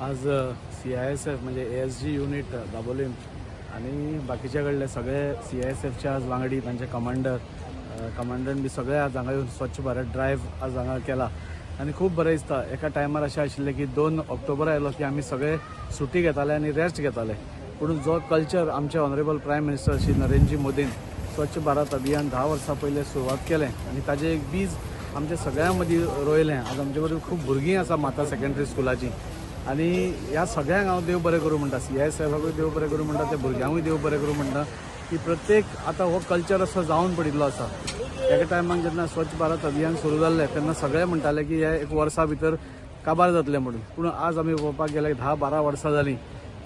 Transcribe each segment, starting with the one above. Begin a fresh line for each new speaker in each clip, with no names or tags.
आज CISF म्हणजे ASG unit Dabolim आणि बाकीच्या कडले सगळे CISFचे आज वांगडी तांचे कमांडंट बी सगळे आज हांगा येवन स्वच्छ भारत ड्रायव्ह आज हांगा केला आणि खूप बरें दिसता। एका टायमार अशें आशिल्लें की 2 ऑक्टोबर आयलो की आमी सगळे सुटी घेताले आणि रेस्ट घेताले, पूण जो कल्चर आमचे honourable prime minister Shri Narendraji मोदीन स्वच्छ भारत अभियान 10 वर्सां पयले सुरवात केलें आणि ताजें एक बीज आमच्या सगळ्यां मदीं रोयलें। आज आमचे बरोबर खूप भुरगीं आसा माता सेकंडरी स्कुलाची आणि ह्या सगळ्यांक हांव देव बरें करूं म्हणटा, CISFाकूय देव बरें करूं म्हणटा, त्या भुरग्यांकूय देव बरें करूं म्हणटा की प्रत्येक आतां हो कल्चर असो जावन पडिल्लो आसा। एका टायमाक जेन्ना स्वच्छ भारत अभियान सुरू जाल्लें तेन्ना सगळे म्हणटाले की हे एक वर्सा भितर काबार जातलें म्हणून, पूण आज आमी पळोवपाक गेल्यार 10-12 वर्सां जालीं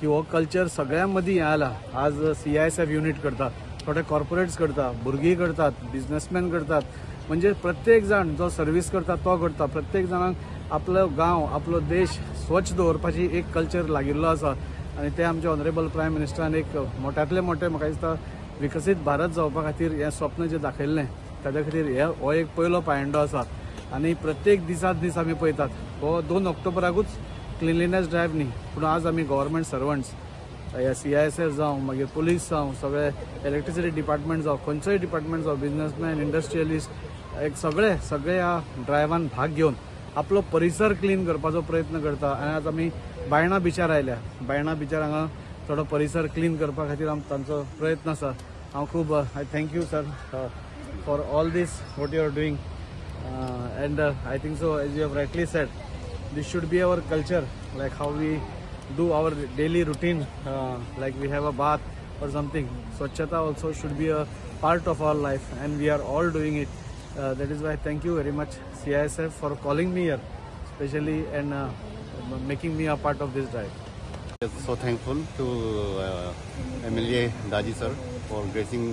की हो कल्चर सगळ्यां मदीं आयला। आज CISF युनिट करता, थोडे कॉर्पोरेट्स करता, भुरगीं करतात, बिझनेसमॅन करतात, म्हणजे प्रत्येक जाण जो सर्वीस करता तो करता। प्रत्येक जाणांक आपलो गांव आपलो देश स्वच्छ दवरपाची एक कल्चर लागिल्लो आसा आणि ते आमचे ऑनरेबल प्रायम मिनिस्टरान एक मोठ्यांतले मोठे म्हाका दिसता विकसीत भारत जावपा खातीर हें स्वप्न जें दाखयल्लें ताज्या खातीर हो एक पयलो पांयंडो आसा। आणि प्रत्येक दिसांत दीस आमी पळयतात हो 2 ऑक्टोबराकूच क्लिनलीनेस ड्रायव्ह न्ही, पूण आज आमी गव्हर्मेंट सर्वंट्स CISF जावं मागीर पुलीस जावं सगळे इलेक्ट्रिसिटी डिपार्टमेंट जावं खंयचोय डिपार्टमेंट जावं बिझनेसमॅन इंडस्ट्रियलिस्ट एक सगळे ह्या ड्रायव्हान भाग घेवन आपलो परिसर क्लीन करपाचो प्रयत्न करता। आनी आज आमी बायणा बिचार आयल्या, बायणा बिचार हांगा थोडो परिसर क्लीन करपा खातीर तांचो प्रयत्न आसा। हांव खूब I thank you sir for all this what you are doing and I think so as you have rightly said this should be our culture, like how we do our daily routine, like we have a bath or something. Swachhata also should be a part of our life and we are all doing it. That is why thank you very much CISF for calling me here especially and making me a part of this drive.
Yes, so thankful to MLA Daji sir for gracing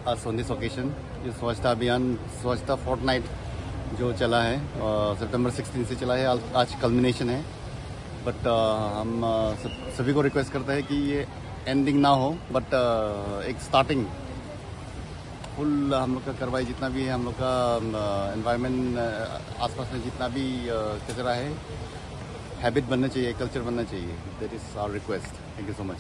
us on this occasion. ये स्वच्छता अभियान स्वच्छता Fortnite जो चला है सितंबर 16 से चला है, आज कल्मिनेशन है। बट हम सभी को रिक्वेस्ट करते हैं कि ये एंडिंग ना हो बट एक स्टार्टिंग फुल हम लोग का करवाई। जितना भी है हम लोग का एनवायरनमेंट आसपास में जितना भी कचरा है हैबिट बनना चाहिए, कल्चर बनना चाहिए। That is our request. Thank you so much.